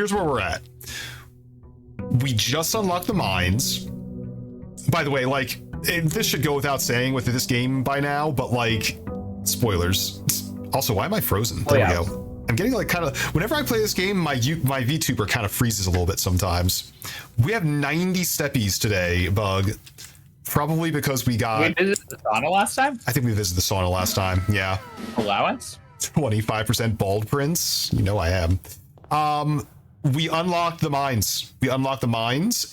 here's where we're at. We just unlocked the mines. By the way, like, this should go without saying with this game by now, but like, spoilers. Also, why am I frozen? There we go. I'm getting like kind of, whenever I play this game, my VTuber kind of freezes a little bit sometimes. We have 90 steppies today, Bug. Probably because we got... We visited the sauna last time? I think we visited the sauna last time, yeah. Allowance? 25% bald prince. You know I am. We unlocked the mines.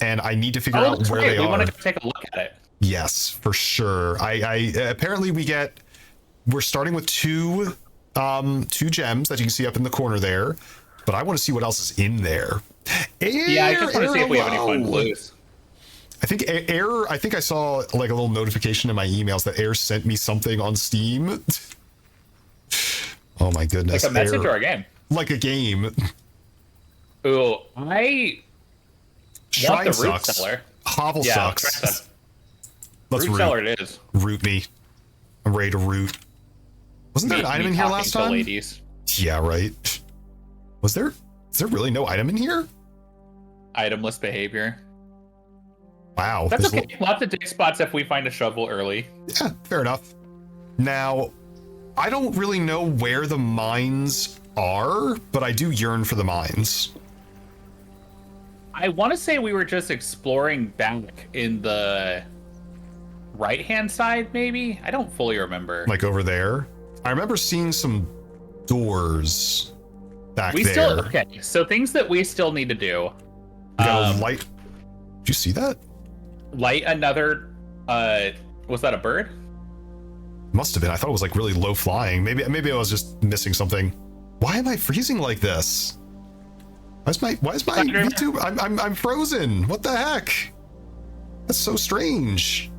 And I need to figure out where they are. We wanted to take a look at it. Yes, for sure. I apparently we're starting with two gems that you can see up in the corner there, but I want to see what else is in there. I just want to see if we have any fun clues. I think I saw like a little notification in my emails that Air sent me something on Steam. Oh my goodness. Like a message or a game? Like a game. Ooh, I Shrine want the root sucks. cellar. Hovel sucks. Let's root cellar it is. Root me. I'm ready to root. Wasn't there an item in here last time? Ladies. Yeah, right. Is there really no item in here? Itemless behavior. Wow. That's okay. Lots of dig spots if we find a shovel early. Yeah, fair enough. Now, I don't really know where the mines are, but I do yearn for the mines. I want to say we were just exploring back in the right-hand side, maybe? I don't fully remember. Like over there? I remember seeing some doors back there. Okay, so things that we still need to do. We got a light. Did you see that? Light another, was that a bird? Must have been. I thought it was like really low flying. Maybe I was just missing something. Why am I freezing like this? Why is my YouTube? I'm frozen. What the heck? That's so strange.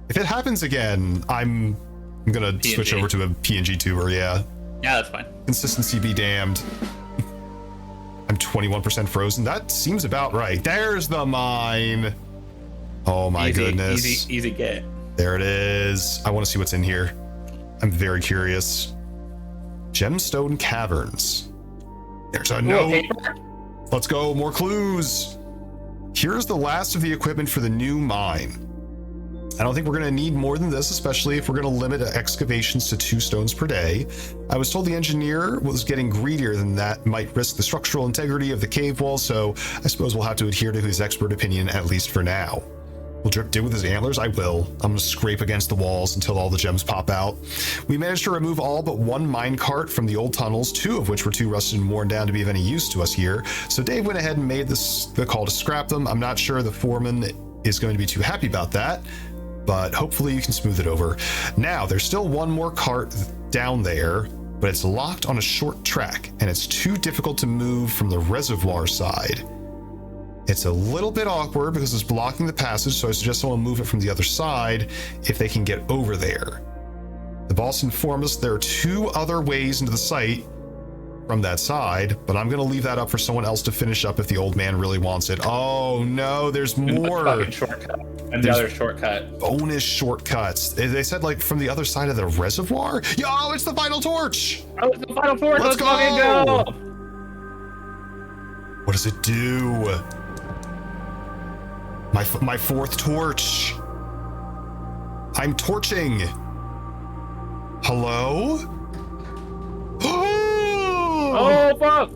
If it happens again, I'm gonna PNG. Switch over to a PNG tuber. Yeah. Yeah, that's fine. Consistency be damned. I'm 21% frozen. That seems about right. There's the mine. Oh my goodness. Easy get. There it is. I want to see what's in here. I'm very curious. Gemstone Caverns. There's a note. Let's go. More clues. Here's the last of the equipment for the new mine. I don't think we're going to need more than this, especially if we're going to limit excavations to 2 stones per day. I was told the engineer was getting greedier than that, might risk the structural integrity of the cave wall, so I suppose we'll have to adhere to his expert opinion, at least for now. Will Drip dig with his antlers? I will. I'm going to scrape against the walls until all the gems pop out. We managed to remove all but 1 minecart from the old tunnels, 2 of which were too rusted and worn down to be of any use to us here. So Dave went ahead and made the call to scrap them. I'm not sure the foreman is going to be too happy about that, but hopefully you can smooth it over. Now, there's still 1 more cart down there, but it's locked on a short track, and it's too difficult to move from the reservoir side. It's a little bit awkward because it's blocking the passage, so I suggest someone move it from the other side if they can get over there. The boss informed us there are 2 other ways into the site from that side, but I'm going to leave that up for someone else to finish up if the old man really wants it. Oh no, there's more. Shortcut. Another shortcut. Bonus shortcuts. They said like from the other side of the reservoir? Yo, it's the final torch! Oh, it's the final torch! Let's go! What does it do? My 4th torch. I'm torching. Hello? Oh fuck!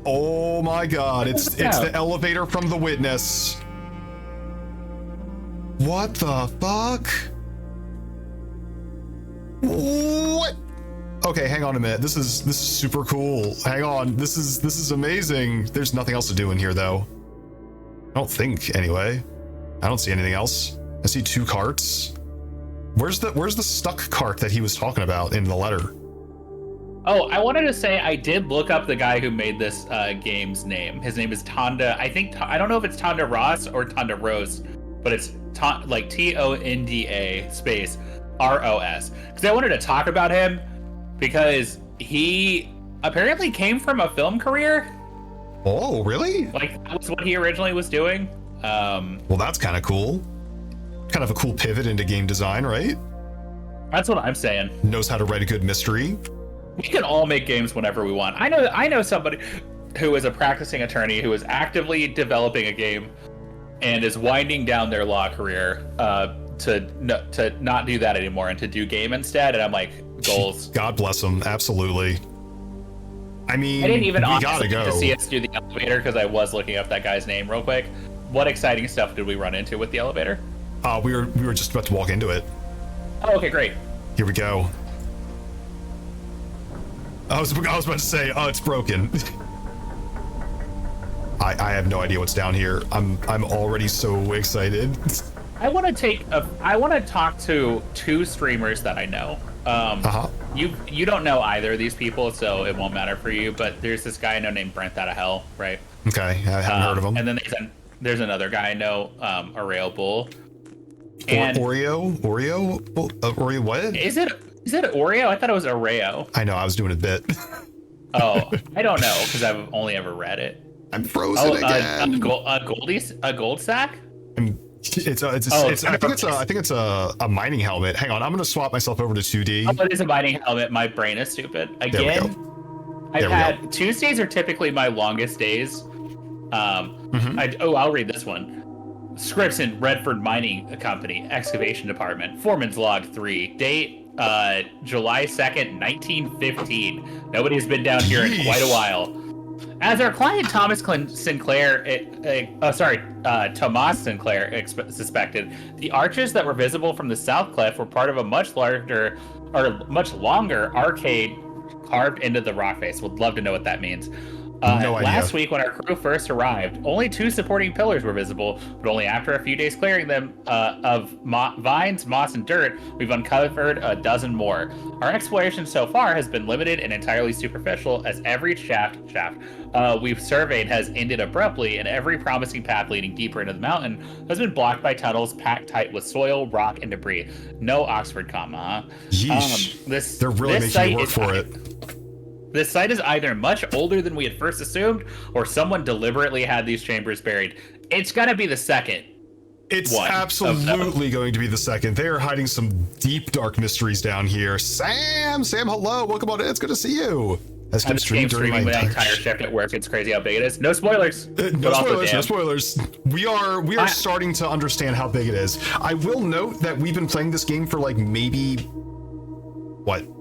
Oh my god, it's the elevator from the witness. What the fuck? What? Okay, hang on a minute. This is super cool. Hang on. This is amazing. There's nothing else to do in here though. I don't think anyway. I don't see anything else. I see 2 carts. Where's the stuck cart that he was talking about in the letter? Oh, I wanted to say I did look up the guy who made this game's name. His name is Tonda. I don't know if it's Tonda Ross or Tonda Rose, but it's like Tonda space ROS. Because I wanted to talk about him because he apparently came from a film career. Oh, really? Like that was what he originally was doing. Well, that's kind of cool. Kind of a cool pivot into game design, right? That's what I'm saying. Knows how to write a good mystery. We can all make games whenever we want. I know somebody. who is a practicing attorney who is actively developing a game and is winding down their law career to not do that anymore and to do game instead. And I'm like, goals. God bless them. Absolutely. I mean, I didn't even we gotta go. to see us do the elevator because I was looking up that guy's name real quick. What exciting stuff did we run into with the elevator? We were just about to walk into it. Oh, okay, great. Here we go. I was about to say, oh, it's broken. I have no idea what's down here. I'm already so excited. I want to talk to two streamers that I know. You don't know either of these people, so it won't matter for you. But there's this guy I know named Brent Out of Hell, right? Okay, I haven't heard of him. And then there's another guy I know, Oreo Bull. And Oreo what? Is it Oreo? I thought it was Oreo. I know, I was doing a bit. Oh, I don't know because I've only ever read it. I'm frozen again. A gold sack? I think it's a mining helmet. Hang on, I'm gonna swap myself over to 2D. Oh, it is a mining helmet. My brain is stupid. Again, Tuesdays are typically my longest days. I'll read this one. Scripts in Redford Mining Company, Excavation Department, Foreman's Log 3, date July 2nd, 1915. Nobody's been down here in quite a while. As our client Tomas Sinclair suspected, the arches that were visible from the south cliff were part of a much longer arcade carved into the rock face. Would love to know what that means. No idea. Last week, when our crew first arrived, only 2 supporting pillars were visible, but only after a few days clearing them of vines, moss, and dirt, we've uncovered a dozen more. Our exploration so far has been limited and entirely superficial, as every shaft we've surveyed has ended abruptly, and every promising path leading deeper into the mountain has been blocked by tunnels packed tight with soil, rock, and debris. No Oxford comma, huh? Yeesh. They're really making you work for it. This site is either much older than we had first assumed, or someone deliberately had these chambers buried. It's gonna be the second. It's absolutely going to be the second. They are hiding some deep, dark mysteries down here. Sam, hello. Welcome on in. It's good to see you. I'm just streaming my entire shift at work. It's crazy how big it is. No spoilers. No spoilers. We are starting to understand how big it is. I will note that we've been playing this game for like maybe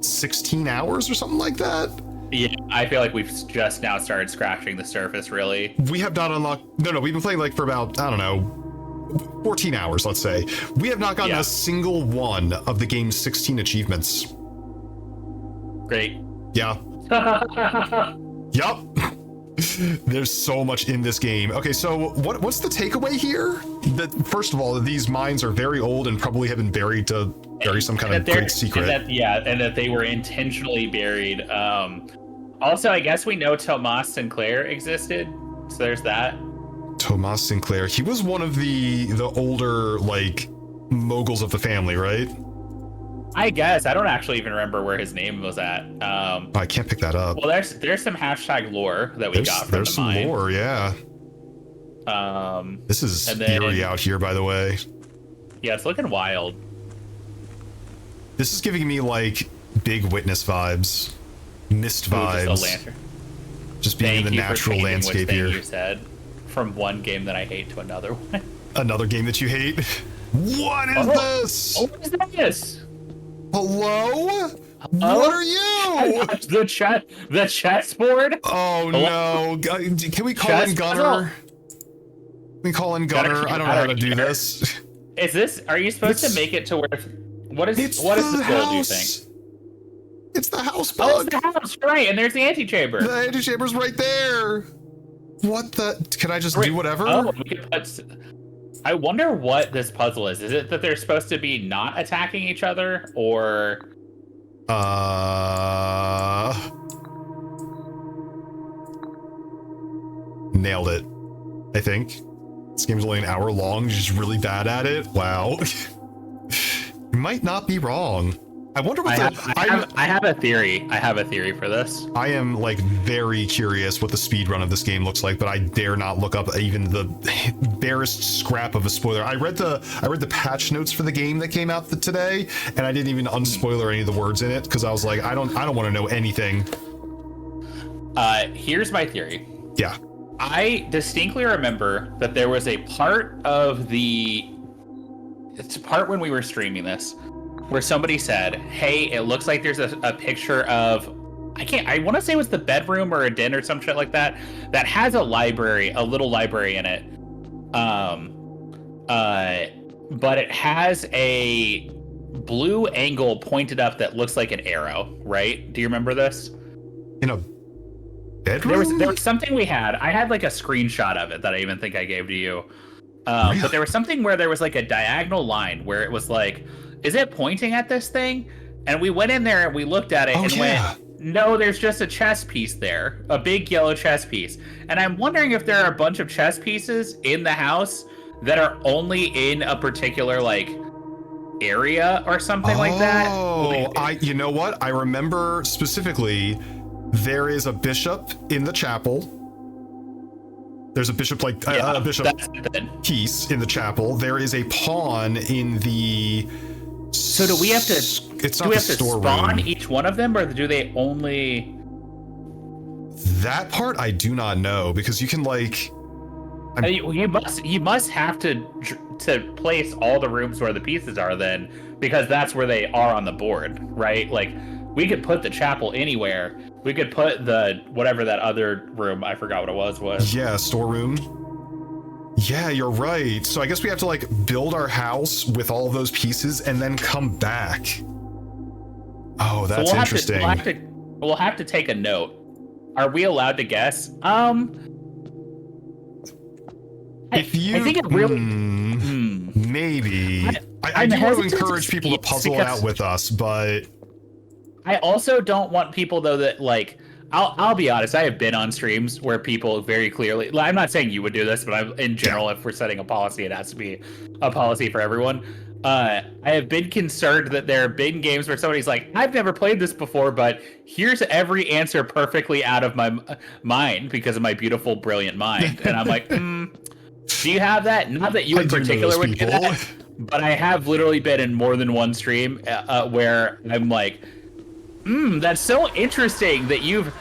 16 hours or something like that. Yeah, I feel like we've just now started scratching the surface, really. We have not unlocked... No, we've been playing like for about, I don't know, 14 hours, let's say. We have not gotten a single one of the game's 16 achievements. Great. Yeah. Yup. There's so much in this game. Okay, so what's the takeaway here? That first of all, these mines are very old and probably have been buried to bury some kind of great secret. And that they were intentionally buried. Also, I guess we know Tomas Sinclair existed, so there's that. Tomas Sinclair. He was one of the older, like, moguls of the family, right? I guess. I don't actually even remember where his name was at. I can't pick that up. Well, there's some hashtag lore that we got from there's the mine. Some lore, yeah. This is eerie out here, by the way. Yeah, it's looking wild. This is giving me, like, big Witness vibes. Myst vibes. Just being in the natural landscape here. You said from one game that I hate to another one. Another game that you hate? What is this? What is this? Hello? What are you? The chessboard? Oh no. Can we call in Gunner? Can we call in Gunner? I don't know how to do this. Are you supposed to make it to where what is this goal, do you think? It's the house bug. Oh, it's the house, right? And there's the antechamber. The antechamber's right there. What the? Can I just do whatever? Oh, I wonder what this puzzle is. Is it that they're supposed to be not attacking each other, or? Nailed it. I think. This game's only an hour long. You're just really bad at it. Wow. You might not be wrong. I wonder what I have a theory. I have a theory for this. I am like very curious what the speed run of this game looks like, but I dare not look up even the barest scrap of a spoiler. I read the patch notes for the game that came out today, and I didn't even unspoiler any of the words in it because I was like, I don't want to know anything. Here's my theory. Yeah. I distinctly remember that there was a part of it's a part when we were streaming this where somebody said, hey, it looks like there's a picture of, I want to say it was the bedroom or a den or some shit like that has a little library in it. But it has a blue angle pointed up that looks like an arrow, right? Do you remember this? In a bedroom? There was something I had like a screenshot of it that I even think I gave to you. Really? But there was something where there was like a diagonal line where it was like, is it pointing at this thing? And we went in there and we looked at it went, no, there's just a chess piece there, a big yellow chess piece. And I'm wondering if there are a bunch of chess pieces in the house that are only in a particular like area or something like that. Oh, you know what? I remember specifically there is a bishop in the chapel. There's a bishop a bishop piece in the chapel. There is a pawn in the. So do we have to? It's not the storeroom. Spawn each one of them, or do they only? That part I do not know because you can like. You must have to place all the rooms where the pieces are then, because that's where they are on the board, right? Like we could put the chapel anywhere. We could put the whatever that other room, I forgot what it was. Yeah, storeroom. Yeah, you're right. So I guess we have to like build our house with all of those pieces and then come back. Oh, that's so interesting. We'll have to take a note. Are we allowed to guess? If you, I think it really maybe. I do want to encourage people to puzzle it out with us, but I also don't want people though that like. I'll be honest. I have been on streams where people very clearly. I'm not saying you would do this, but in general, if we're setting a policy, it has to be a policy for everyone. I have been concerned that there have been games where somebody's like, "I've never played this before, but here's every answer perfectly out of my mind because of my beautiful, brilliant mind," and I'm like, do you have that? Not that you in particular would do that, but I have literally been in more than one stream where I'm like, that's so interesting that you've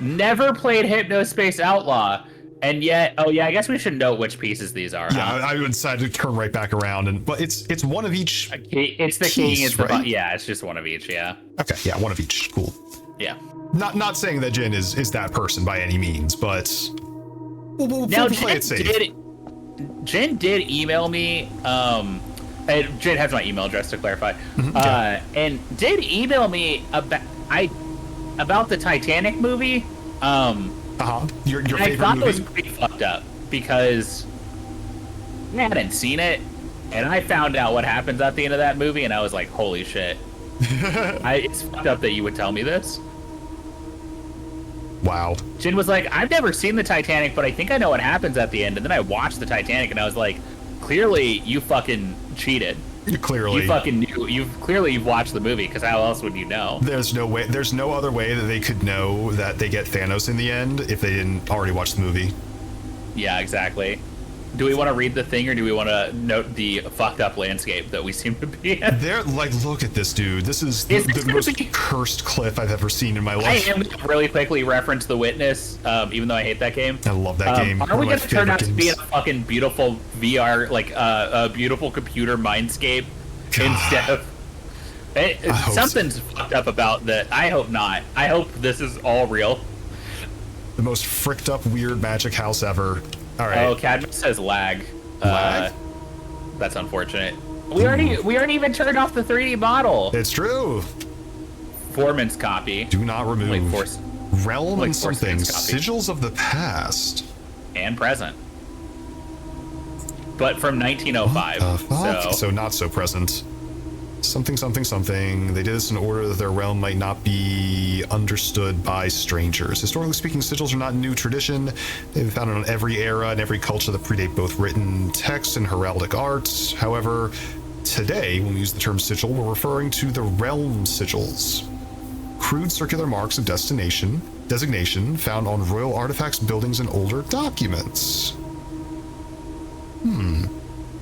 never played Hypnospace Outlaw, and yet, oh yeah, I guess we should note which pieces these are. Yeah, I would decide to turn right back around, but it's one of each. It's the king. It's the yeah. It's just one of each. Yeah. Okay. Yeah, one of each. Cool. Yeah. Not saying that Jin is that person by any means, but we'll play it safe. Jen did email me. Jen has my email address to clarify, and did email me about the Titanic movie. Your favorite I thought movie? it was pretty fucked up because I hadn't seen it, and I found out what happens at the end of that movie, and I was like, "Holy shit!" It's fucked up that you would tell me this. Wow. Jin was like, I've never seen the Titanic, but I think I know what happens at the end. And then I watched the Titanic, and I was like, clearly you fucking cheated. Clearly. You fucking knew. You've watched the movie, because how else would you know? There's no way. There's no other way that they could know that they get Thanos in the end if they didn't already watch the movie. Yeah, exactly. Do we want to read the thing, or do we want to note the fucked up landscape that we seem to be in? They're like, look at this dude. This is the most cursed cliff I've ever seen in my life. I am really quickly reference The Witness, even though I hate that game. I love that game. Are we going to turn out to be a fucking beautiful VR, like a beautiful computer mindscape instead of... Something's fucked up about that. I hope not. I hope this is all real. The most fricked up weird magic house ever. All right. Oh, Cadmus says lag. Lag? That's unfortunate. We already even turned off the 3D model. It's true. Foreman's copy. Do not remove. Realm and something. Sigils of the past. And present. But from 1905. So not so present. Something. They did this in order that their realm might not be understood by strangers. Historically speaking, sigils are not a new tradition. They've been found in every era and every culture that predate both written text and heraldic arts. However, today, when we use the term sigil, we're referring to the realm sigils. Crude circular marks of designation found on royal artifacts, buildings, and older documents.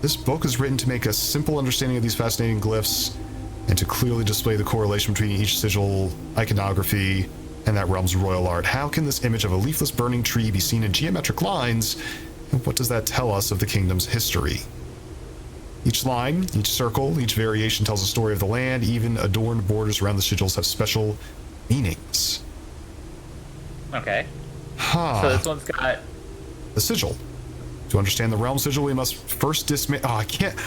This book is written to make a simple understanding of these fascinating glyphs and to clearly display the correlation between each sigil, iconography, and that realm's royal art. How can this image of a leafless burning tree be seen in geometric lines? And what does that tell us of the kingdom's history? Each line, each circle, each variation tells a story of the land. Even adorned borders around the sigils have special meanings. Okay. Huh. So this one's got the sigil. To understand the realm sigil, we must first dismantle. Oh,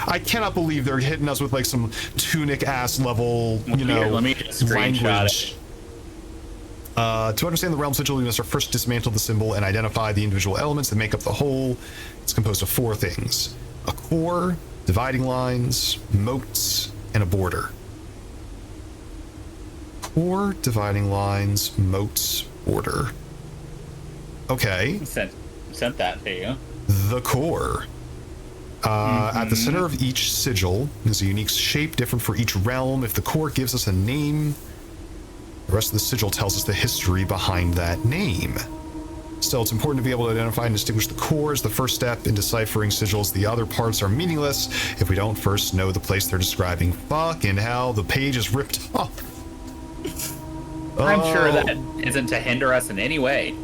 I cannot believe they're hitting us with like some tunic ass level, let me just screenshot language. To understand the realm sigil, we must first dismantle the symbol and identify the individual elements that make up the whole. It's composed of 4 things: a core, dividing lines, moats, and a border. Core, dividing lines, moats, border. Okay. Sent that to you. The core. At the center of each sigil is a unique shape different for each realm. If the core gives us a name, the rest of the sigil tells us the history behind that name. Still, it's important to be able to identify and distinguish the core as the first step in deciphering sigils. The other parts are meaningless if we don't first know the place they're describing. Fucking hell, the page is ripped off. I'm sure that isn't to hinder us in any way.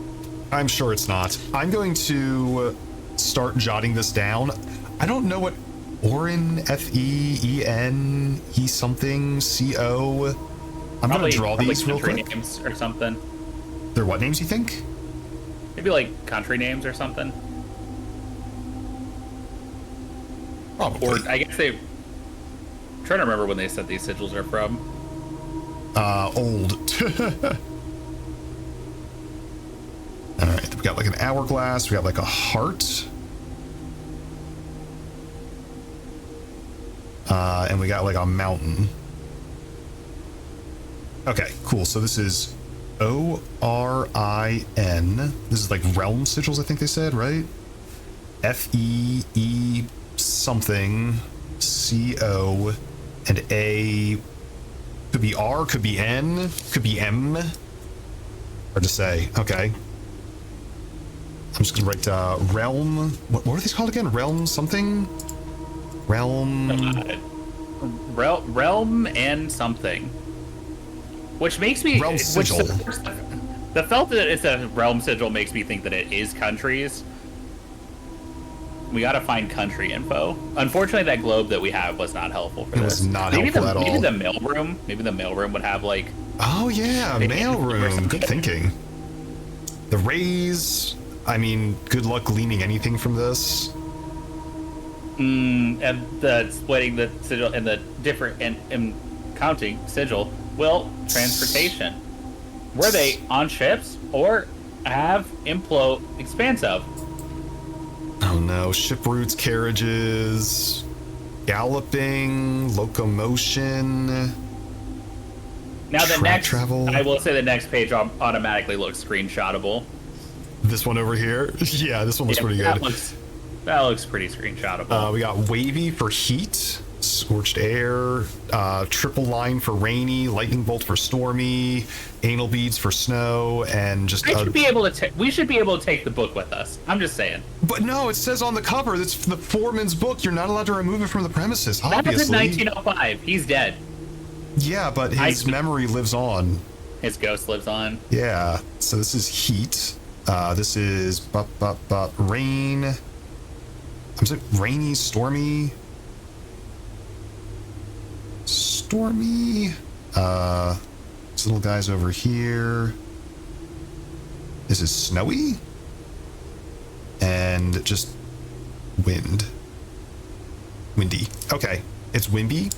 I'm sure it's not. I'm going to start jotting this down. I don't know what Oren, F-E-E-N-E something, C-O. I'm going to draw these real quick. Names or something. They're what names, you think? Maybe like country names or something. Probably. Or I guess I'm trying to remember when they said these sigils are from. Old. All right, we got like an hourglass. We got like a heart. And we got like a mountain. Okay, cool. So this is O-R-I-N. This is like realm sigils, I think they said, right? F-E-E something, C-O, and A. Could be R, could be N, could be M. Hard to say. Okay. I'm just gonna write realm. What are these called again? Realm something? Realm. Realm and something. Which makes me. Realm sigil. The felt that it's a realm sigil makes me think that it is countries. We gotta find country info. Unfortunately, that globe that we have was not helpful for this. It was not helpful at all. Maybe the mailroom. Maybe the mailroom would have like. Oh yeah, mailroom. Good thinking. The rays. I mean, good luck gleaning anything from this. And the splitting the sigil and the different and counting sigil. Well, transportation. Were they on ships or have expansive? Oh no, ship routes, carriages, galloping, locomotion. Now the next travel. I will say the next page automatically looks screenshotable. This one over here? Yeah, this one looks pretty good. That looks pretty screenshotable. We got wavy for heat, scorched air, triple line for rainy, lightning bolt for stormy, anal beads for snow, and just. We should be able to take the book with us. I'm just saying. But no, it says on the cover, it's the foreman's book. You're not allowed to remove it from the premises. Obviously. That was in 1905. He's dead. Yeah, but his memory lives on. His ghost lives on. Yeah. So this is heat. This is rain. I'm sorry, rainy, stormy. Stormy. This little guy's over here. This is snowy. And just wind. Windy. Okay. It's Wimby.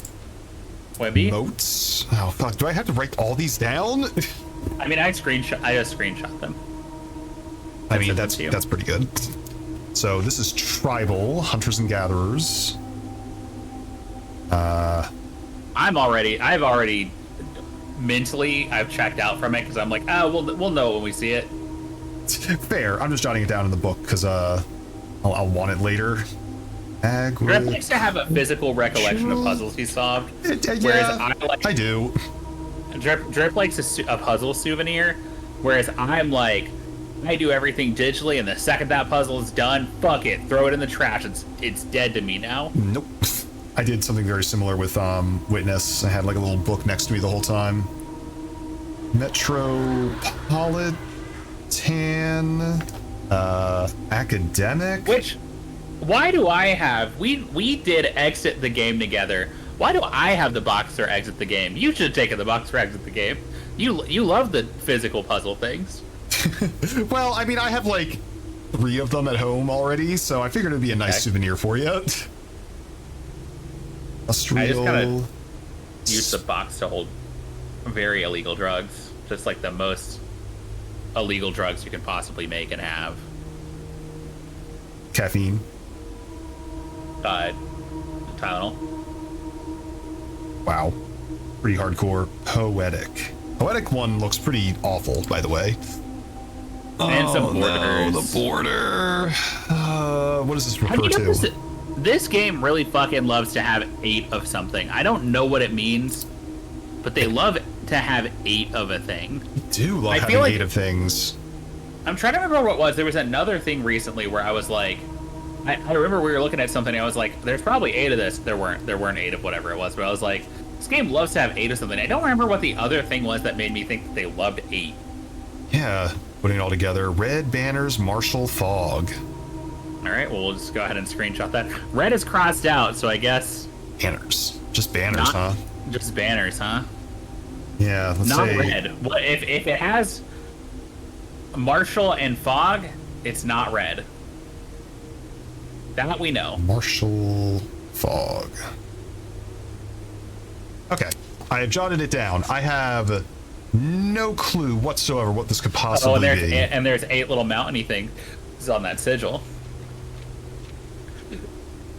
Wimby? Moats. Oh, fuck. Do I have to write all these down? I mean, I just screenshot them. I mean, that's pretty good. So this is tribal, hunters and gatherers. I've already mentally, I've checked out from it because I'm like, we'll know when we see it. Fair. I'm just jotting it down in the book because I'll want it later. Drip likes to have a physical recollection of puzzles he solved. Whereas I do. Drip likes a puzzle souvenir, whereas I'm like, I do everything digitally, and the second that puzzle is done, fuck it, throw it in the trash. It's dead to me now. Nope. I did something very similar with Witness. I had like a little book next to me the whole time. Metropolitan, academic. Which, why do I have? We did exit the game together. Why do I have the Boxer exit the game? You should have taken the Boxer exit the game. You love the physical puzzle things. Well, I mean, I have like 3 of them at home already, so I figured it'd be a nice souvenir for you. I just kind of use the box to hold very illegal drugs, just like the most illegal drugs you can possibly make and have. Caffeine. Tylenol. Wow. Pretty hardcore. Poetic. Poetic one looks pretty awful, by the way. And some borders. No, the border. What does this refer to? This game really fucking loves to have 8 of something. I don't know what it means, but they love to have 8 of a thing. You do love having 8 of things. I'm trying to remember what it was. There was another thing recently where I was like, I remember we were looking at something and I was like, there's probably 8 of this. There weren't 8 of whatever it was, but I was like, this game loves to have 8 of something. I don't remember what the other thing was that made me think that they loved 8. Yeah, putting it all together. Red banners, martial fog. All right, well, we'll just go ahead and screenshot that. Red is crossed out, so I guess... Banners. Just banners, huh? Just banners, huh? Yeah, let's not say... red. What if it has martial and fog, it's not red. That we know. Martial fog. Okay, I have jotted it down. I have no clue whatsoever what this could possibly be. And there's 8 little mountainy things on that sigil.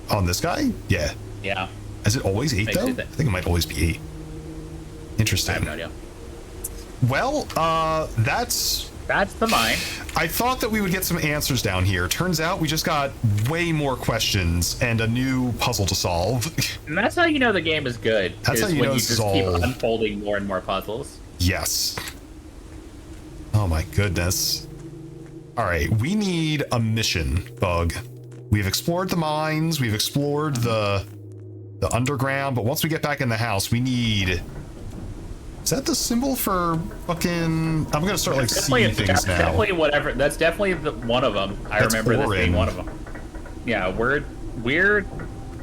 On this guy? Yeah. Yeah. Is it always 8 though? I think it might always be 8. Interesting. I have no idea. Well, that's the mine. I thought that we would get some answers down here. Turns out we just got way more questions and a new puzzle to solve. And that's how you know the game is good. That's how you know this is all... keep unfolding more and more puzzles. Yes. Oh my goodness. All right, we need a mission, Bug. We've explored the mines, we've explored the underground, but once we get back in the house, we need... Is that the symbol for fucking... I'm gonna start like seeing things now. Definitely whatever. That's definitely one of them. I remember this being one of them. Yeah, we're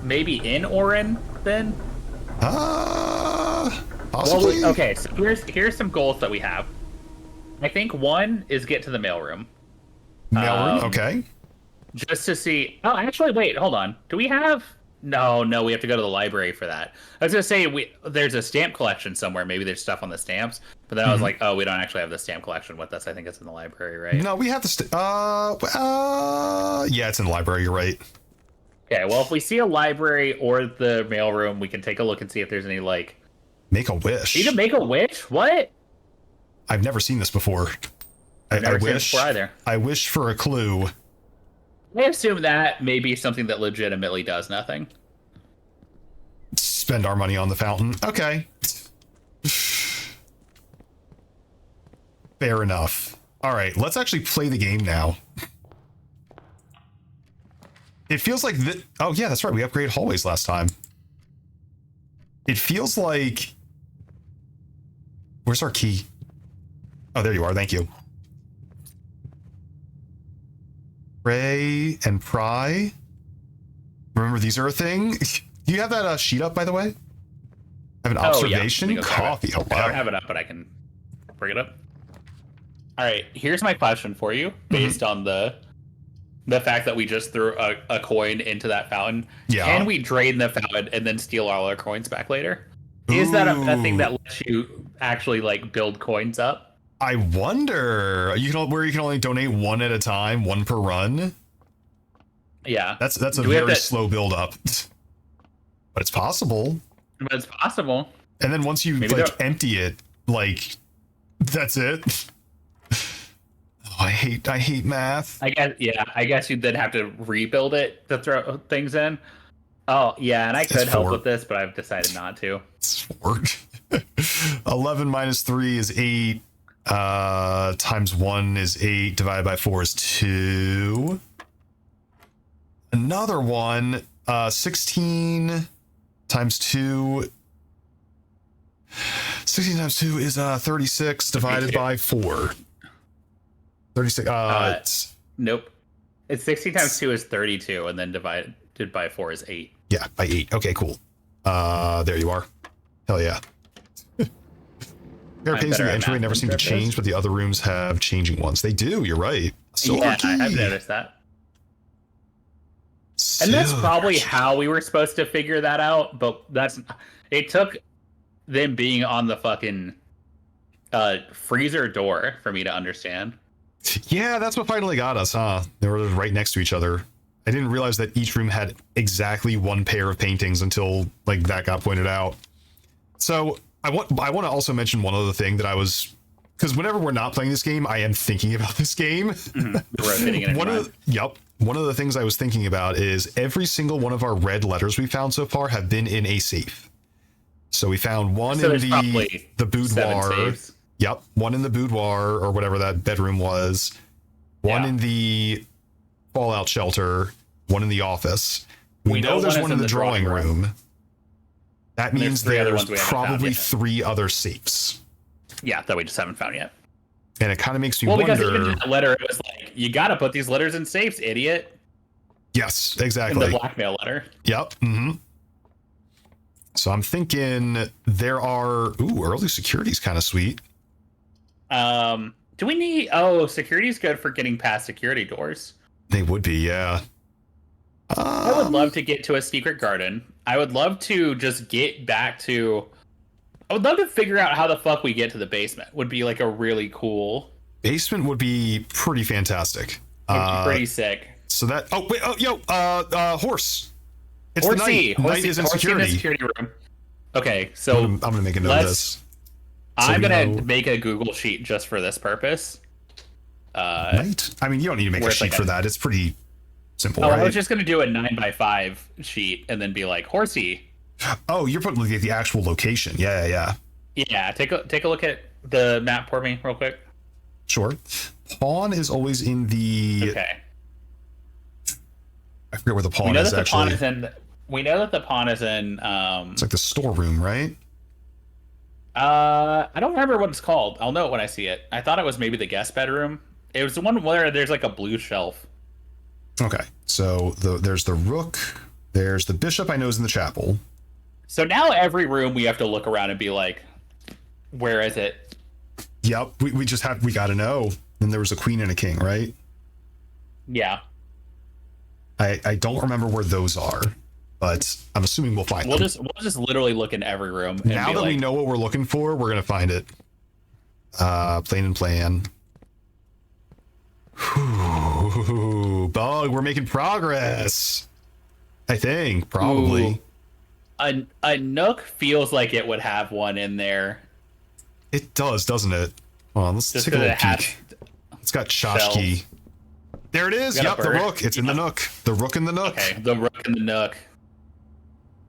maybe in Orin then. Possibly. Well, okay, so here's some goals that we have. I think one is get to the mailroom. Mailroom, okay. Just to see. Oh, actually, wait, hold on. Do we have? No, we have to go to the library for that. I was gonna say there's a stamp collection somewhere. Maybe there's stuff on the stamps. But then I was like, oh, we don't actually have the stamp collection with us. I think it's in the library, right? No, we have the yeah, it's in the library. You're right. Okay, well, if we see a library or the mailroom, we can take a look and see if there's any like. Make a wish. You can make a wish? What? I've never seen this before. I've never seen this before either. I wish for a clue. I assume that may be something that legitimately does nothing. Spend our money on the fountain. Okay. Fair enough. All right, let's actually play the game now. It feels like... Oh, yeah, that's right. We upgraded hallways last time. It feels like... Where's our key? Oh, there you are. Thank you. Pray and pry. Remember, these are a thing. Do you have that sheet up, by the way? I have an observation coffee. Oh, wow. I don't have it up, but I can bring it up. All right, here's my question for you, based on the fact that we just threw a coin into that fountain. Yeah. Can we drain the fountain and then steal all our coins back later? Is that a thing that lets you actually like build coins up? I wonder. Where you can only donate one at a time, one per run. Yeah, that's a very slow build up, but it's possible. But it's possible. And then once you empty it, like that's it. Oh, I hate math. I guess you'd then have to rebuild it to throw things in. Oh yeah, and I could help with this, but I've decided not to. It's 4. 11 minus 3 is 8. Times 1 is 8. Divided by 4 is 2. Another one. 16 times 2. 16 times 2 is 36 divided by 4. 36. Nope. It's 16 times 2 is 32, and then divided by 4 is 8. Yeah, by 8. Okay, cool. There you are. Hell yeah. Barricades in the entryway never seem to change, but the other rooms have changing ones. They do, you're right. Yeah, I have noticed that. And that's probably how we were supposed to figure that out, but it took them being on the fucking freezer door for me to understand. Yeah, that's what finally got us, huh? They were right next to each other. I didn't realize that each room had exactly one pair of paintings until like that got pointed out. So I want to also mention one other thing that I was, because whenever we're not playing this game, I am thinking about this game. Rotating it. One of the things I was thinking about is every single one of our red letters we found so far have been in a safe. So we found one in the boudoir. Yep, one in the boudoir or whatever that bedroom was. One in the fallout shelter. One in the office. We know there's one in the drawing room. That means there's probably 3 other safes. Yeah, that we just haven't found yet. And it kind of makes me wonder. Because even in that letter, it was like, you got to put these letters in safes, idiot. Yes, exactly. In the blackmail letter. Yep. Mm-hmm. So I'm thinking there are. Ooh, early security's kind of sweet. Do we need? Security's good for getting past security doors. They would be, yeah. I would love to get to a secret garden. I would love to just get back to. I would love to figure out how the fuck we get to the basement. Would be like a really cool. Basement would be pretty fantastic. Would be pretty sick. So that. Oh wait. Oh yo. Horse. It's Horsey. the night. Night is in security. In the security room. Okay, so I'm gonna make a note of this. So I'm gonna make a Google sheet just for this purpose. Night. I mean, you don't need to make a sheet for that. It's pretty simple. Oh, right? I was just gonna do a 9x5 sheet and then be like Horsey. Oh, you're putting the actual location. Yeah. Yeah. Take a look at the map for me real quick. Sure. Pawn is always in the. Okay. I forget where the pawn is actually. We know that the pawn is in. It's like the storeroom, right? I don't remember what it's called. I'll know it when I see it. I thought it was maybe the guest bedroom. It was the one where there's like a blue shelf. Okay, so there's the rook. There's the bishop. I know is in the chapel. So now every room we have to look around and be like, where is it? Yep, we got to know. And there was a queen and a king, right? Yeah. I don't remember where those are, but I'm assuming we'll find them. We'll just literally look in every room. Now that we know what we're looking for, we're gonna find it. Plan and plan. Whew, Bug, we're making progress. I think probably. Ooh. A nook feels like it would have one in there. It does, doesn't it? Well, let's take a little peek. It's got tchotchke. There it is. Yep, the rook. It's in the nook. The rook in the nook. Okay, the rook in the nook.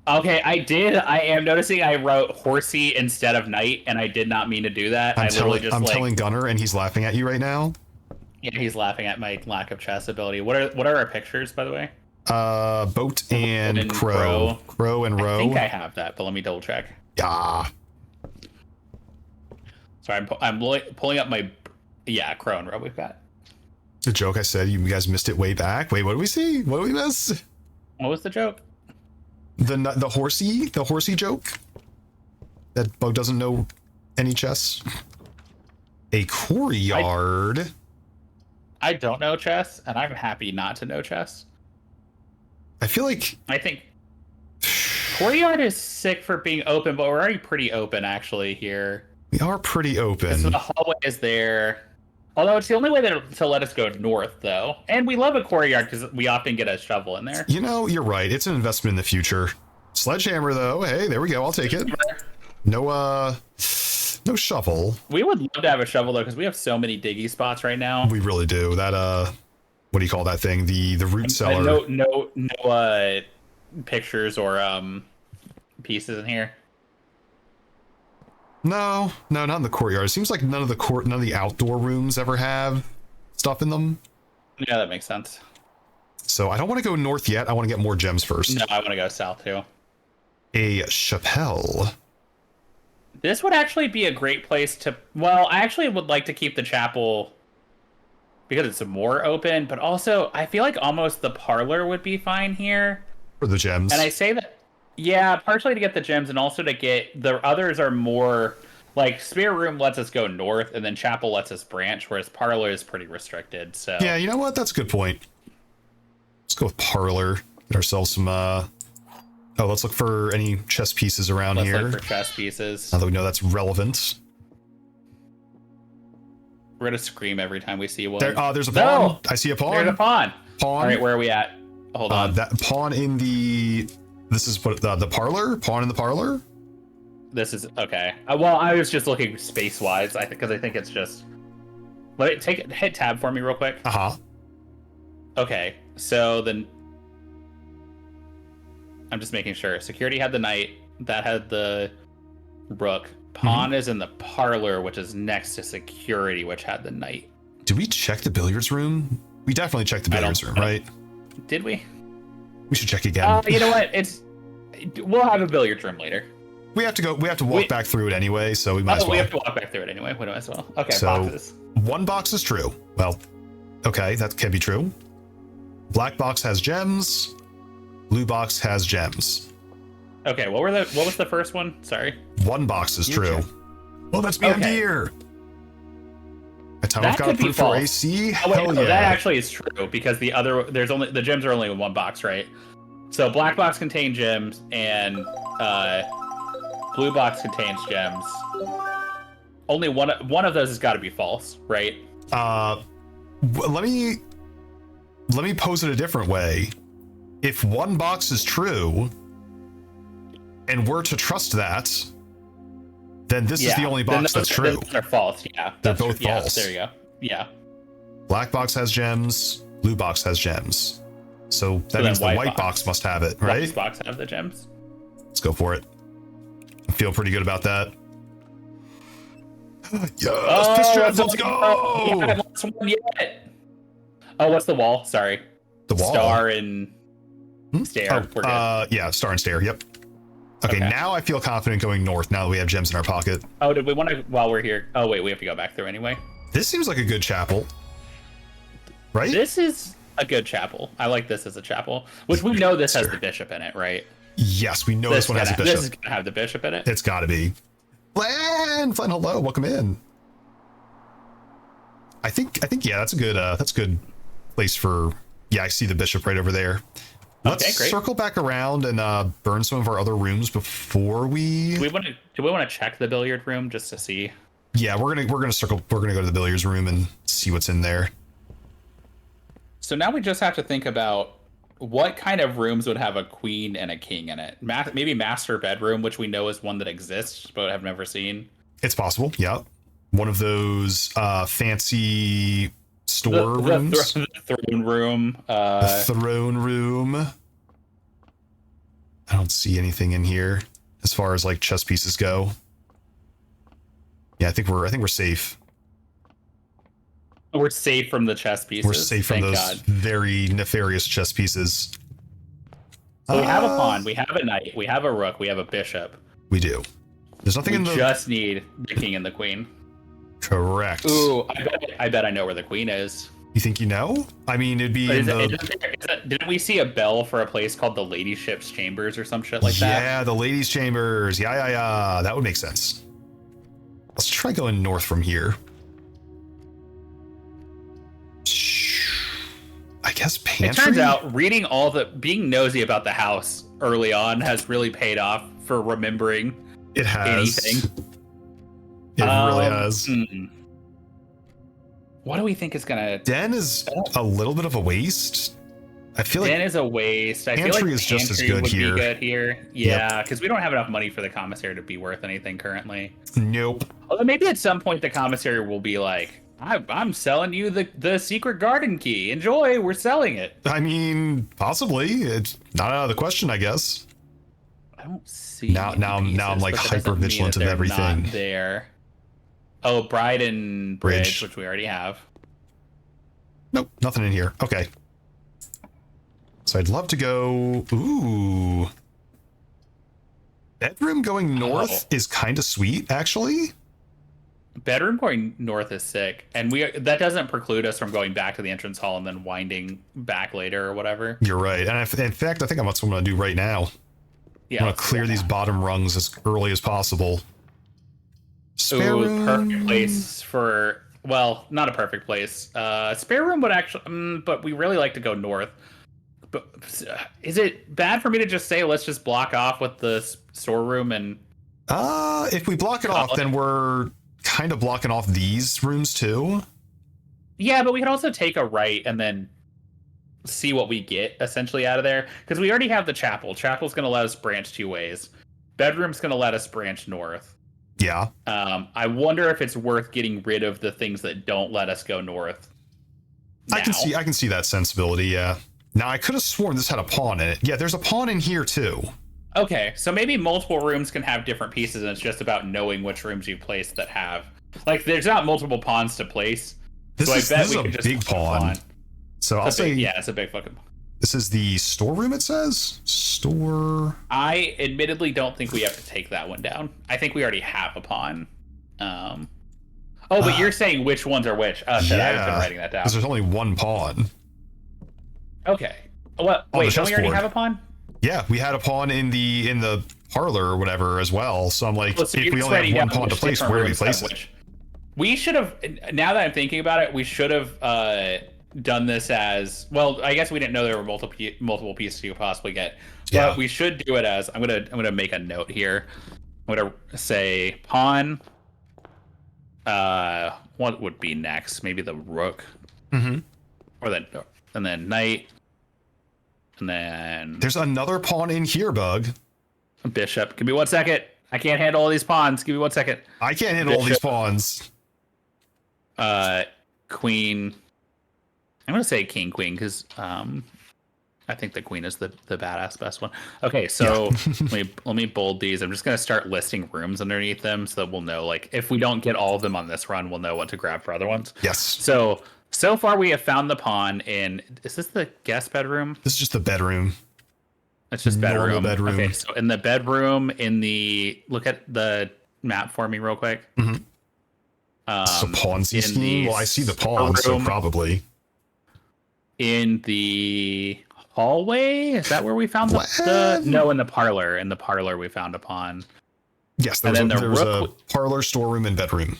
Okay, I am noticing I wrote horsey instead of knight, and I did not mean to do that. I'm telling Gunner, and he's laughing at you right now. Yeah, he's laughing at my lack of chess ability. What are our pictures, by the way? Boat and crow. Crow and row. I think I have that, but let me double check. Yeah. Sorry, I'm pulling up my crow and row we've got. The joke I said, you guys missed it way back. Wait, what do we see? What do we miss? What was the joke? The horsey joke. That Bug doesn't know any chess. A courtyard. I don't know chess, and I'm happy not to know chess. I think courtyard is sick for being open, but we're already pretty open actually here. We are pretty open. So the hallway is there. Although it's the only way to let us go north, though. And we love a courtyard because we often get a shovel in there. You know, you're right. It's an investment in the future. Sledgehammer, though. Hey, there we go. I'll take it. No shovel. We would love to have a shovel, though, because we have so many diggy spots right now. We really do. That, what do you call that thing? The root cellar. No pictures or pieces in here. No, not in the courtyard. It seems like none of the outdoor rooms ever have stuff in them. Yeah, that makes sense. So I don't want to go north yet. I want to get more gems first. No, I want to go south too. A chapelle. This would actually be a great place to. Well, I actually would like to keep the chapel because it's more open, but also I feel like almost the parlor would be fine here. For the gems. And I say that, yeah, partially to get the gems and also to get the others are more like spare room lets us go north, and then chapel lets us branch, whereas parlor is pretty restricted. So yeah, you know what? That's a good point. Let's go with parlor. Get ourselves some. Oh, let's look for any chess pieces around let's here. look for chess pieces. Now that we know that's relevant. We're gonna scream every time we see one. There's a pawn. No! I see a pawn. There's a pawn. Pawn. All right, where are we at? Hold on. That pawn in the. This is what the parlor. Pawn in the parlor. This is okay. Well, I was just looking space wise. Because I think it's just. Let it hit tab for me real quick. Okay, so then. I'm just making sure. Security had the knight. That had the rook. Pawn is in the parlor, which is next to security, which had the knight. Did we check the billiards room? We definitely checked the billiards room, right? Did we? We should check again. You know what? We'll have a billiards room later. We have to go. We have to walk back through it anyway, so we might as well. We have to walk back through it anyway. We might as well. Okay, so, boxes. One box is true. Well, okay, that can be true. Black box has gems. Blue box has gems. Okay, what was the first one? Sorry. One box is true. Oh, that's beyond deer. A time that I've got could be approved for false. AC. Oh, wait, Hell no, yeah. that actually is true because the gems are only in one box, right? So black box contains gems and blue box contains gems. Only one of those has got to be false, right? Let me pose it a different way. If one box is true, and we're to trust that, then this is the only box that's true. They're false. Yeah, they're both false. There you go. Yeah. Black box has gems. Blue box has gems. So that means the white box must have it, right? White box have the gems. Let's go for it. I feel pretty good about that. Yes, piss gems, let's go! Yeah, last one yet. Oh, what's the wall? Sorry. The wall. Star and stair. We're good. Yeah, star and stair. Yep. Okay, now I feel confident going north now that we have gems in our pocket. Oh, did we want to, while we're here? Oh, wait, we have to go back through anyway. This seems like a good chapel. Right? This is a good chapel. I like this as a chapel, which we know this has the bishop in it, right? Yes, we know this one has a bishop. This is going to have the bishop in it? It's got to be. Flan, hello, welcome in. I think, yeah, that's a good place for, yeah, I see the bishop right over there. Let's circle back around and burn some of our other rooms before we. Do we want to check the billiard room just to see? Yeah, we're gonna go to the billiards room and see what's in there. So now we just have to think about what kind of rooms would have a queen and a king in it. Maybe master bedroom, which we know is one that exists but have never seen. It's possible. Yeah, one of those fancy store rooms. The throne room. The throne room. I don't see anything in here as far as like chess pieces go. Yeah, I think we're safe. We're safe from the chess pieces. We're safe from those very nefarious chess pieces. So we have a pawn, we have a knight, we have a rook, we have a bishop. We do. There's nothing in the. We just need the king and the queen. Correct. Ooh, I bet I know where the queen is. You think you know? I mean, it'd be didn't we see a bell for a place called the Ladyship's Chambers or some shit like that? Yeah, the ladies' chambers. Yeah. That would make sense. Let's try going north from here. I guess pantry? It turns out being nosy about the house early on has really paid off for remembering it has. anything. It really has. What do we think is gonna? Den is a little bit of a waste. I feel like Den is a waste. I feel like pantry is just as good here. Be good here. Yeah, because we don't have enough money for the commissary to be worth anything currently. Nope. Although maybe at some point the commissary will be like, I'm selling you the secret garden key. Enjoy, we're selling it. I mean, possibly. It's not out of the question, I guess. I don't see. Now I'm like hyper vigilant of everything. Not there. Oh, Bride and Bridge, which we already have. Nope, nothing in here. Okay. So I'd love to go. Ooh. Bedroom going north is kind of sweet, actually. Bedroom going north is sick, and that doesn't preclude us from going back to the entrance hall and then winding back later or whatever. You're right, and in fact, I think that's what I'm going to do right now. Yeah, I'm going to clear these bottom rungs as early as possible. Spare room. Perfect place for, well, not a perfect place. Spare room would actually, but we really like to go north. But is it bad for me to just say let's just block off with the storeroom and? If we block it off, then we're kind of blocking off these rooms too. Yeah, but we could also take a right and then see what we get essentially out of there, because we already have the chapel. Chapel's going to let us branch 2 ways. Bedroom's going to let us branch north. Yeah. I wonder if it's worth getting rid of the things that don't let us go north. Now. I can see that sensibility. Yeah. Now I could have sworn this had a pawn in it. Yeah, there's a pawn in here too. Okay, so maybe multiple rooms can have different pieces, and it's just about knowing which rooms you place that have, like, there's not multiple pawns to place. This is a big pawn. So I'll say, yeah, it's a big fucking. This is the storeroom. It says store. I admittedly don't think we have to take that one down. I think we already have a pawn. But you're saying which ones are which? Shit, yeah, I haven't been writing that down. Because there's only one pawn. Okay. What? Wait, don't we already have a pawn? Yeah, we had a pawn in the parlor or whatever as well. So I'm like, if we only have one pawn to place, where do we place it? We should have. Now that I'm thinking about it, we should have done this as well. I guess we didn't know there were multiple pieces you could possibly get. But we should do it as, I'm gonna make a note here. I'm gonna say pawn. What would be next? Maybe the rook. Mm-hmm. And then knight. And then there's another pawn in here, Bug. Bishop. Give me 1 second. I can't handle all these pawns. Give me 1 second. I can't handle all these pawns. Queen. I'm gonna say king, queen, because I think the queen is the badass best one. Okay, so let me bold these. I'm just gonna start listing rooms underneath them so that we'll know, like, if we don't get all of them on this run, we'll know what to grab for other ones. Yes. So far we have found the pawn in. Is this the guest bedroom? This is just the bedroom. It's just bedroom. Bedroom. Okay, so in the bedroom, look at the map for me real quick. Mm-hmm. So pawns scheme. Well, I see the pawn, so probably in the hallway. Is that where we found no, in the parlor. In the parlor, we found a pawn. Yes, there was a parlor, storeroom, and bedroom.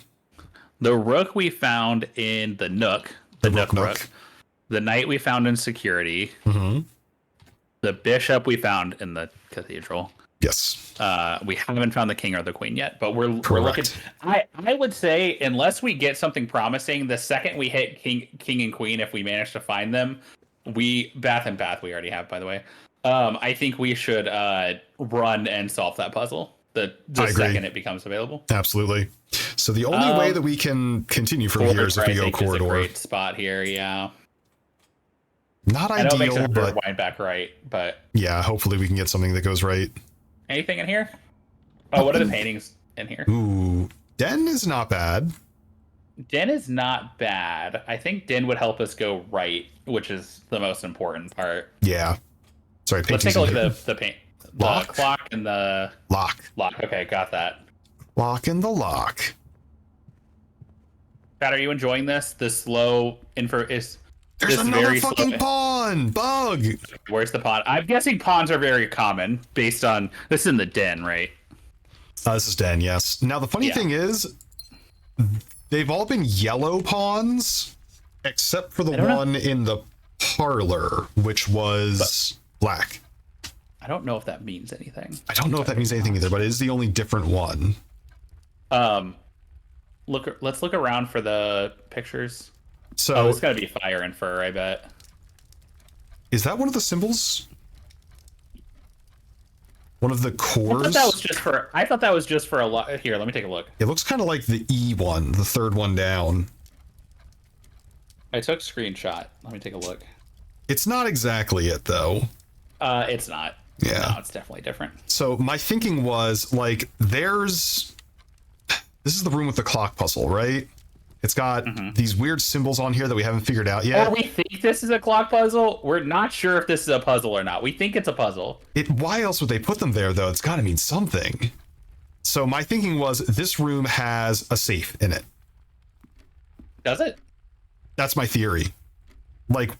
The rook we found in the nook. The nook. The knight we found in security. Mm-hmm. The bishop we found in the cathedral. Yes. We haven't found the king or the queen yet, but we're looking. I would say, unless we get something promising, the second we hit king and queen, if we manage to find them, Bath and Bath we already have, by the way. I think we should run and solve that puzzle the second it becomes available. Absolutely. So the only way that we can continue from here is if we go corridor. Is a great spot here, yeah. Not ideal, I know it makes it hard to wind back right, but yeah, hopefully we can get something that goes right. Anything in here? Oh, what are the paintings in here? Ooh, Den is not bad. Den is not bad. I think Den would help us go right, which is the most important part. Yeah. Sorry, let's take a look at the paint. The clock and the lock. Okay, got that. Lock and the lock. Pat, are you enjoying this? The slow info is. There's another fucking pawn! Bug! Where's the pawn? I'm guessing pawns are very common based on. This is in the den, right? This is den, yes. Now, the funny thing is, they've all been yellow pawns, except for the one in the parlor, which was black. I don't know if that means anything. I don't know if that means anything either, but it is the only different one. Let's look around for the pictures. So it's gotta be fire and fur, I bet. Is that one of the symbols? One of the cores? I thought that was just for a lot. Here, let me take a look. It looks kind of like the E one, the third one down. I took a screenshot. Let me take a look. It's not exactly it, though. It's not. Yeah. No, it's definitely different. So my thinking was, like, this is the room with the clock puzzle, right? It's got these weird symbols on here that we haven't figured out yet. Or we think this is a clock puzzle. We're not sure if this is a puzzle or not. We think it's a puzzle. Why else would they put them there, though? It's got to mean something. So my thinking was this room has a safe in it. Does it? That's my theory. Like,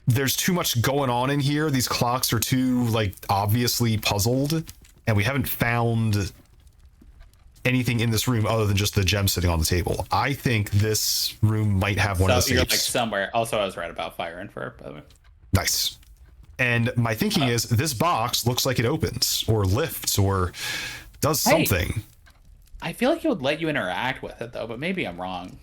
there's too much going on in here. These clocks are too, like, obviously puzzled, and we haven't found anything in this room other than just the gem sitting on the table. I think this room might have one of the safes. You're like somewhere. Also, I was right about fire and fur, by the way. Nice. And my thinking is this box looks like it opens or lifts or does something. I feel like it would let you interact with it, though, but maybe I'm wrong.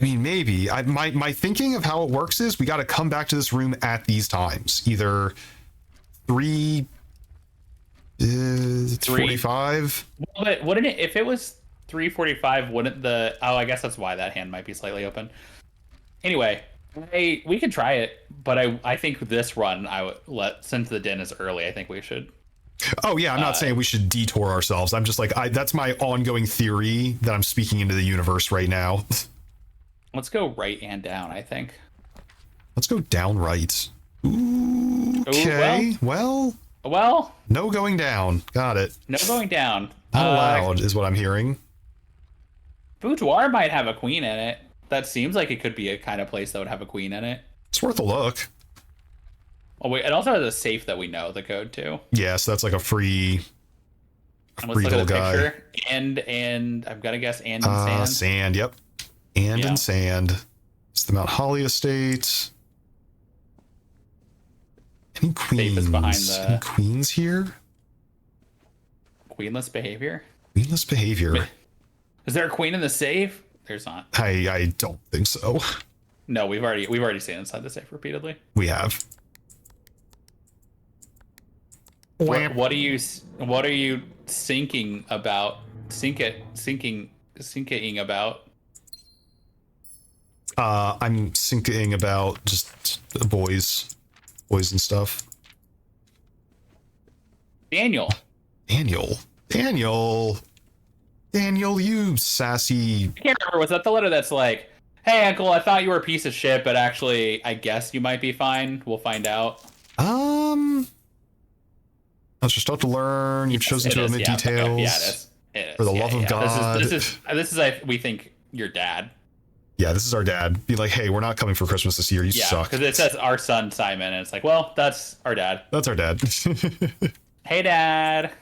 I mean, maybe. My thinking of how it works is we got to come back to this room at these times. Either 3:45. Well, but wouldn't it, if it was 3:45, wouldn't the... Oh, I guess that's why that hand might be slightly open. Anyway, we could try it, but I think this run, since the den is early, I think we should... Oh, yeah, I'm not saying we should detour ourselves. I'm just like, that's my ongoing theory that I'm speaking into the universe right now. Let's go right and down, I think. Let's go down right. Ooh, okay, well, no going down. Got it. No going down. Not allowed is what I'm hearing. Boudoir might have a queen in it. That seems like it could be a kind of place that would have a queen in it. It's worth a look. Oh wait, it also has a safe that we know the code to. Yeah, so that's like a free Let's look at the guy. picture. And I'm gonna guess and in sand. Sand, yep. And in sand. It's the Mount Holly estate. Any queens? Safe is behind the... Any queens here? Queenless behavior? Queenless behavior. Wait, is there a queen in the safe? There's not. I don't think so. No, we've already seen inside the safe repeatedly. We have. What are you sinking about? Sinking about? I'm thinking about just boys and stuff. Daniel, you sassy. I can't remember. Was that the letter that's like, "Hey, Uncle, I thought you were a piece of shit, but actually, I guess you might be fine. We'll find out." That's your stuff to learn. You've chosen to omit details. Okay. Yeah, it is. For the love of God. This is we think your dad. Yeah, this is our dad. Be like, hey, we're not coming for Christmas this year. You suck. Because it says our son Simon, and it's like, well, that's our dad. That's our dad. Hey, Dad.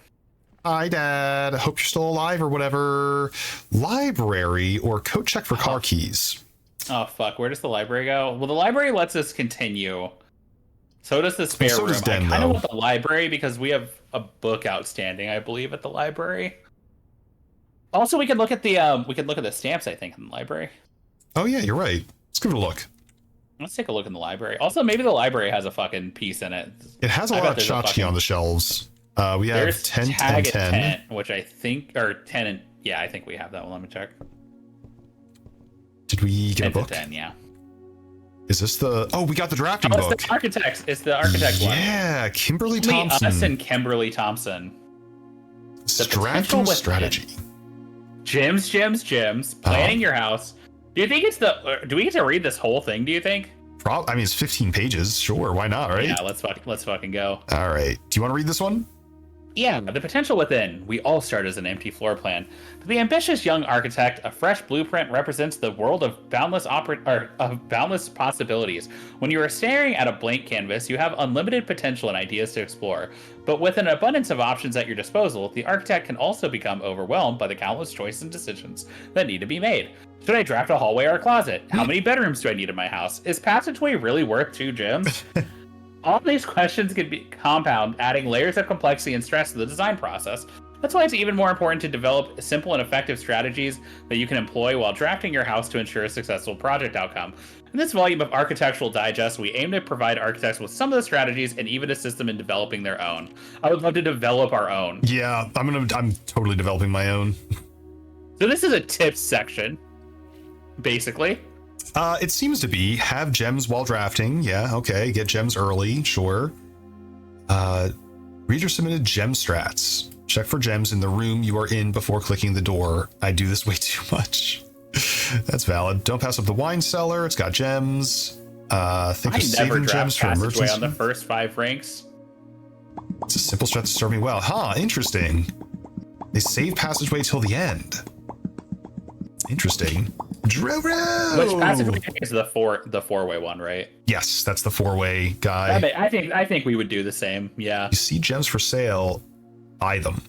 Hi, Dad. Hope you're still alive or whatever. Library or code check for car keys. Oh, fuck. Where does the library go? Well, the library lets us continue. So does the spare room. Den, I kind of want the library because we have a book outstanding, I believe, at the library. Also, we could look at the stamps, I think, in the library. Oh, yeah, you're right. Let's give it a look. Let's take a look in the library. Also, maybe the library has a fucking piece in it. It has a lot of tchotchke on the shelves. We have 10, 10, 10. Which I think, or 10, and yeah, I think we have that one. Let me check. Did we get a book? 10, yeah. Is this the... Oh, we got the drafting book. It's the architects. It's the architect one. Yeah, Kimberly Thompson. Us and Kimberly Thompson. Strategy. Gems. Planning your house. Do you think do we get to read this whole thing, do you think? I mean, it's 15 pages. Sure, why not, right? Yeah, let's fucking go. All right. Do you want to read this one? Yeah, the potential within. We all start as an empty floor plan. For the ambitious young architect, a fresh blueprint represents the world of boundless possibilities. When you are staring at a blank canvas, you have unlimited potential and ideas to explore. But with an abundance of options at your disposal, the architect can also become overwhelmed by the countless choices and decisions that need to be made. Should I draft a hallway or a closet? How many bedrooms do I need in my house? Is passageway really worth 2 gems? All these questions can be compound, adding layers of complexity and stress to the design process. That's why it's even more important to develop simple and effective strategies that you can employ while drafting your house to ensure a successful project outcome. In this volume of Architectural Digest, we aim to provide architects with some of the strategies and even assist them in developing their own. I would love to develop our own. Yeah, I'm totally developing my own. So this is a tips section, basically. It seems to be have gems while drafting. Yeah, okay. Get gems early, sure. Reader submitted gem strats. Check for gems in the room you are in before clicking the door. I do this way too much. That's valid. Don't pass up the wine cellar. It's got gems. Think I of never saving draft gems for passageway emergency. on the first 5 ranks. It's a simple strat to serve me well. Huh, interesting. They save passageway till the end. Interesting. Droro! Which passageway is the four-way one, right? Yes, that's the 4-way guy. I think we would do the same. Yeah. You see gems for sale, buy them.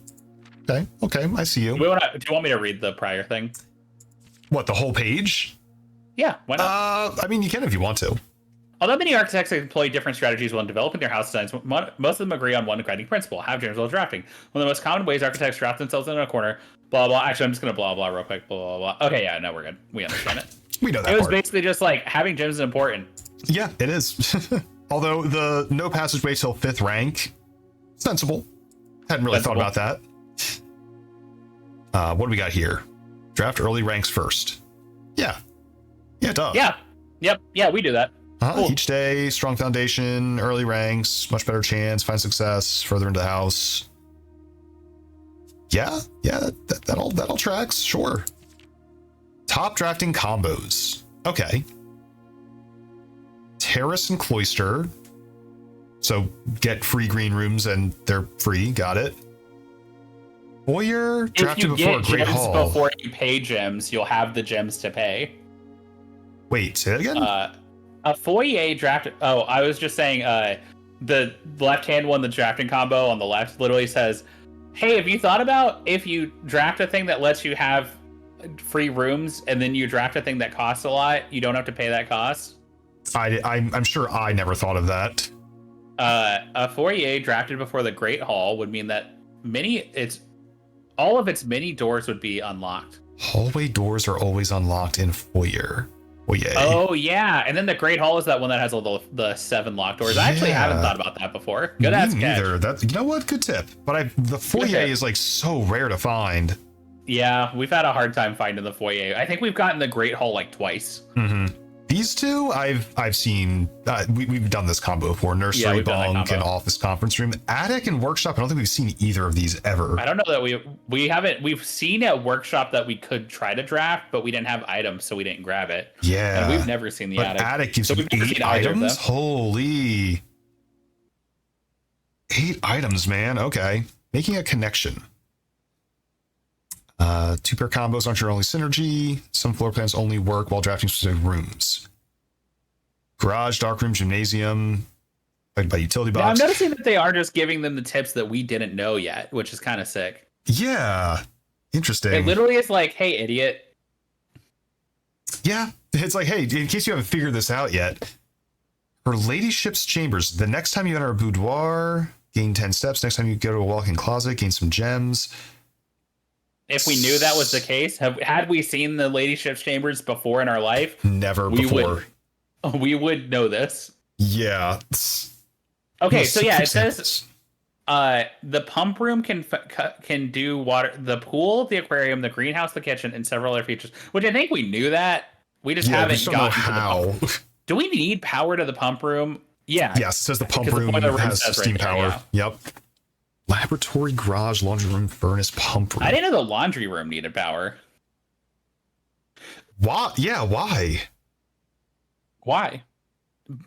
Okay, I see you. Do you want me to read the prior thing? What, the whole page? Yeah, why not? I mean, you can if you want to. Although many architects employ different strategies when developing their house designs, most of them agree on one guiding principle: have gems while drafting. One of the most common ways architects draft themselves in a corner. Blah blah. Actually, I'm just gonna blah blah real quick. Blah blah blah. Okay, yeah, no, we're good. We understand it. We know that. It was part. basically just like having gems is important. Yeah, it is. Although the no passageway till 5th rank, sensible. Hadn't really thought about that. What do we got here? Draft early ranks first. Yeah, duh. Yeah. Yep. Yeah, we do that. Cool. Each day, strong foundation, early ranks, much better chance, find success further into the house. Yeah, that all tracks. Sure. Top drafting combos. Okay. Terrace and cloister. So get free green rooms and they're free. Got it. Foyer drafted before a great hall. Before you pay gems, you'll have the gems to pay. Wait, say that again? A foyer drafted. Oh, I was just saying. The left-hand one, the drafting combo on the left, literally says, "Hey, have you thought about if you draft a thing that lets you have free rooms, and then you draft a thing that costs a lot, you don't have to pay that cost?" I'm sure I never thought of that. A foyer drafted before the Great Hall would mean that all of its many doors would be unlocked. Hallway doors are always unlocked in foyer. Foyer. Oh yeah, and then the Great Hall is that one that has all the 7 locked doors. I actually haven't thought about that before. Good ass catch. Neither. That's, you know what? Good tip. But the foyer is like so rare to find. Yeah, we've had a hard time finding the foyer. I think we've gotten the Great Hall like twice. Mm-hmm. These two, I've seen. We've done this combo before: nursery, bunk, and office conference room. Attic and workshop. I don't think we've seen either of these ever. I don't know that we haven't. We've seen at workshop that we could try to draft, but we didn't have items, so we didn't grab it. Yeah, and we've never seen the attic. Attic gives you 8 items. Holy, 8 items, man. Okay, making a connection. 2-pair combos aren't your only synergy. Some floor plans only work while drafting specific rooms. Garage, dark room, gymnasium, by utility box. Yeah, I'm noticing that they are just giving them the tips that we didn't know yet, which is kind of sick. Yeah, interesting. It literally is like, hey, idiot. Yeah, it's like, hey, in case you haven't figured this out yet, her ladyship's chambers. The next time you enter a boudoir, gain 10 steps. Next time you go to a walk-in closet, gain some gems. If we knew that was the case, had we seen the ladyship's chambers before in our life? Never before. We would know this. Yeah. Okay, so yeah, it says the pump room can do water, the pool, the aquarium, the greenhouse, the kitchen, and several other features. Which I think we knew that. We just haven't gotten how. To the pump. Do we need power to the pump room? Yeah. Yes, it says the pump room has steam power. Right there, yeah. Yep. Laboratory, garage, laundry room, furnace, pump room. I didn't know the laundry room needed power. Why? Yeah, why? Why?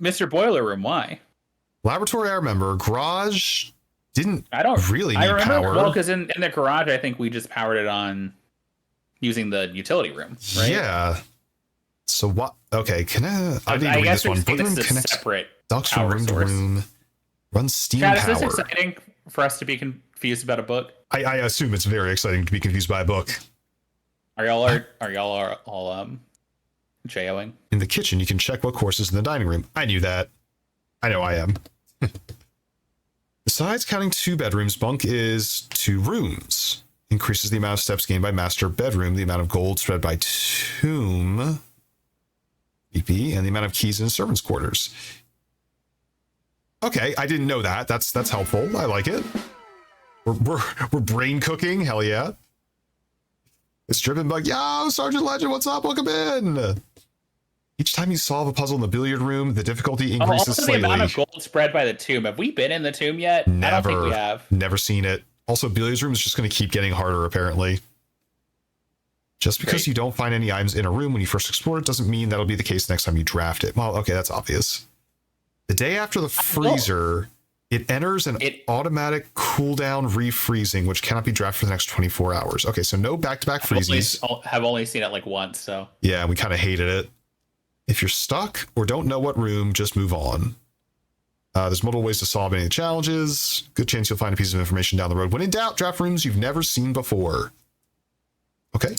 Mr. Boiler Room, why? Laboratory, I remember. Garage I don't really need power. Well, because in the garage, I think we just powered it on using the utility room, right? Yeah. So what? Okay, I need to read this one. This is a separate ducts from room to room. Run steam power. Is this exciting for us to be confused about a book? I assume it's very exciting to be confused by a book. Are y'all all JOing? In the kitchen, you can check what course is in the dining room. I knew that. I know I am. Besides counting 2 bedrooms, bunk is 2 rooms. Increases the amount of steps gained by master bedroom, the amount of gold spread by tomb, BP, and the amount of keys in servants' quarters. Okay, I didn't know that. That's helpful. I like it. We're brain cooking. Hell yeah. It's driven by, yo, Sergeant Legend, what's up? Welcome in. Each time you solve a puzzle in the billiard room, the difficulty increases slightly. The amount of gold spread by the tomb. Have we been in the tomb yet? Never. I don't think we have. Never seen it. Also, billiards room is just going to keep getting harder, apparently. Just because you don't find any items in a room when you first explore it doesn't mean that'll be the case next time you draft it. Well, okay, that's obvious. The day after the freezer, it enters an automatic cooldown refreezing, which cannot be drafted for the next 24 hours. Okay, so no back-to-back freezes. Have only seen it like once, so. Yeah, we kind of hated it. If you're stuck or don't know what room, just move on. There's multiple ways to solve any of the challenges. Good chance you'll find a piece of information down the road. When in doubt, draft rooms you've never seen before. Okay.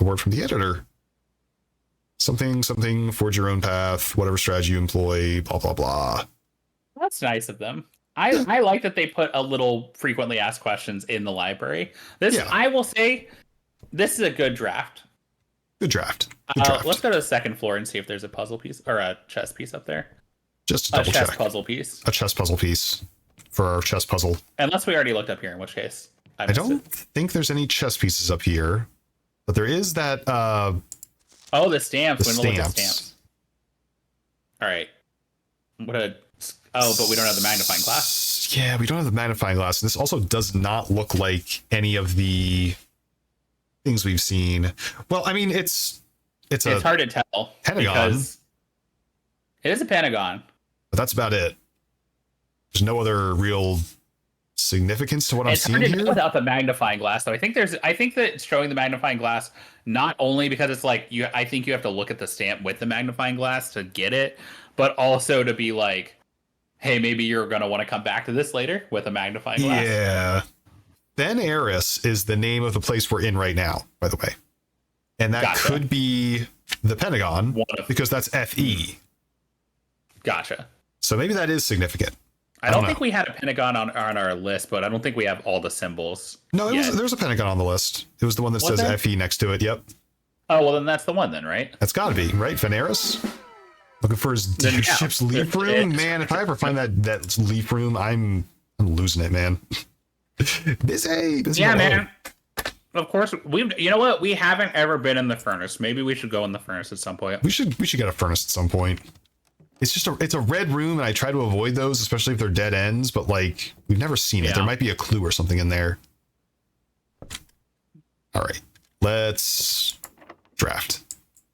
A word from the editor. Something, forge your own path, whatever strategy you employ, blah, blah, blah. That's nice of them. I like that they put a little frequently asked questions in the library. I will say, this is a good draft. Good draft. Let's go to the second floor and see if there's a puzzle piece or a chess piece up there. Just to double check. A chess puzzle piece. A chess puzzle piece for our chess puzzle. Unless we already looked up here, in which case. I don't think there's any chess pieces up here. But there is that. The stamps. We're gonna look at stamps. All right. But we don't have the magnifying glass. Yeah, we don't have the magnifying glass. This also does not look like any of the things we've seen. Well, I mean, it's hard to tell. Pentagon. Because it is a pentagon. But that's about it. There's no other real significance to what I'm seeing here. It's hard to tell without the magnifying glass, though. I think that showing the magnifying glass, not only because it's like I think you have to look at the stamp with the magnifying glass to get it, but also to be like, hey, maybe you're gonna want to come back to this later with a magnifying glass. Yeah. Ben Eris is the name of the place we're in right now, by the way. And that could be the Pentagon because that's FE. Gotcha. So maybe that is significant. I don't think we had a Pentagon on our list, but I don't think we have all the symbols. No, there's a Pentagon on the list. It was the one that says FE next to it. Yep. Oh, well, then that's the one then, right? That's got to be, right? Veneris? Looking for his ship's leaf room? Man, if I ever find that leaf room, I'm losing it, man. busy. Yeah, man. Of course, you know what? We haven't ever been in the furnace. Maybe we should go in the furnace at some point. We should get a furnace at some point. It's a red room, and I try to avoid those, especially if they're dead ends, but like we've never seen it. Yeah. There might be a clue or something in there. All right. Let's draft.